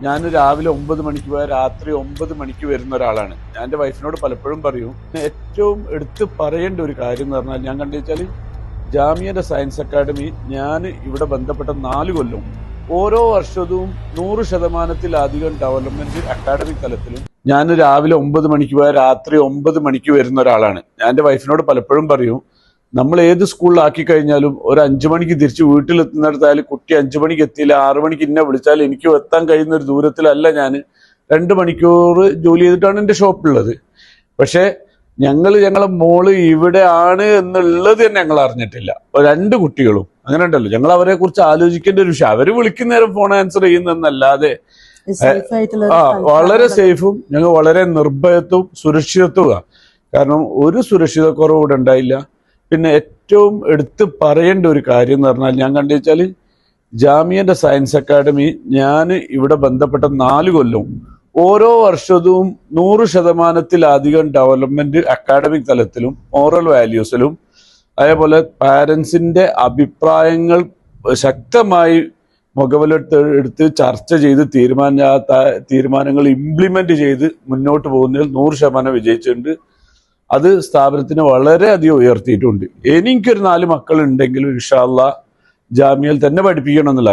ഞാൻ രാവിലെ 9 മണിക്ക് പോയാൽ രാത്രി 9 മണിക്ക് വരുന്ന ഒരാളാണ്. ഞാൻ എൻ്റെ വൈഫിനോട് പലപ്പോഴും പറയും, ഏറ്റവും എടുത്ത് പറയേണ്ട ഒരു കാര്യം എന്ന് പറഞ്ഞാൽ ഞാൻ കണ്ടുവച്ചാൽ ജാമിയയുടെ സയൻസ് അക്കാഡമി ഞാൻ ഇവിടെ ബന്ധപ്പെട്ട 4 കൊല്ലം ഓരോ വർഷവും 100%-ലധികം ഡെവലപ്മെന്റ് അക്കാഡമിക് തലത്തിലും ഞാൻ രാവിലെ 9 മണിക്ക് പോയാൽ രാത്രി 9 മണിക്ക് വരുന്ന ഒരാളാണ്. ഞാൻ എൻ്റെ വൈഫിനോട് പലപ്പോഴും പറയും, നമ്മൾ ഏത് സ്കൂളിലാക്കി കഴിഞ്ഞാലും ഒരു 5 മണിക്ക് തിരിച്ച് വീട്ടിലെത്തുന്നിടത്തായാലും കുട്ടി 5 മണിക്ക് എത്തിയില്ല 6 മണിക്ക് ഇന്നെ വിളിച്ചാൽ എനിക്ക് എത്താൻ കഴിയുന്ന ഒരു ദൂരത്തിലല്ല ഞാൻ 2 മണിക്കൂർ ജോലി ചെയ്തിട്ടാണ് എൻ്റെ ഷോപ്പുള്ളത്. പക്ഷേ ഞങ്ങളെ മോള് ഇവിടെ ആണ് എന്നുള്ളത് തന്നെ ഞങ്ങൾ അറിഞ്ഞിട്ടില്ല. 2 കുട്ടികളും അങ്ങനെ ഉണ്ടല്ലോ, ഞങ്ങൾ അവരെ കുറിച്ച് ആലോചിക്കേണ്ട ഒരു വിഷയം. അവര് വിളിക്കുന്നേരം ഫോൺ ആൻസർ ചെയ്യുന്നതെന്നല്ലാതെ വളരെ സേഫും ഞങ്ങൾ വളരെ നിർഭയത്വവും സുരക്ഷിതത്വമാണ്. കാരണം ഒരു സുരക്ഷിത കുറവ് ഇവിടെ ഉണ്ടായില്ല. പിന്നെ ഏറ്റവും എടുത്ത് പറയേണ്ട ഒരു കാര്യം എന്ന് പറഞ്ഞാൽ ഞാൻ കണ്ടുവച്ചാൽ ജാമിയയുടെ സയൻസ് അക്കാഡമി ഞാൻ ഇവിടെ ബന്ധപ്പെട്ട 4 കൊല്ലം ഓരോ വർഷവും 100%-ലധികം ഡെവലപ്മെന്റ് അക്കാഡമിക് തലത്തിലും മോറൽ വാല്യൂസിലും അതേപോലെ പാരൻസിന്റെ അഭിപ്രായങ്ങൾ ശക്തമായി മുഖവിലെടുത്ത് ചർച്ച ചെയ്ത് തീരുമാനങ്ങൾ ഇംപ്ലിമെന്റ് ചെയ്ത് മുന്നോട്ട് പോകുന്നതിൽ 100% വിജയിച്ചിട്ടുണ്ട്. അത് സ്ഥാപനത്തിന് വളരെയധികം ഉയർത്തിയിട്ടുണ്ട്. എനിക്കൊരു 4 മക്കളുണ്ടെങ്കിലും ഇൻഷാ അല്ലാഹ് ജാമിയയിൽ തന്നെ പഠിപ്പിക്കണം എന്നുള്ള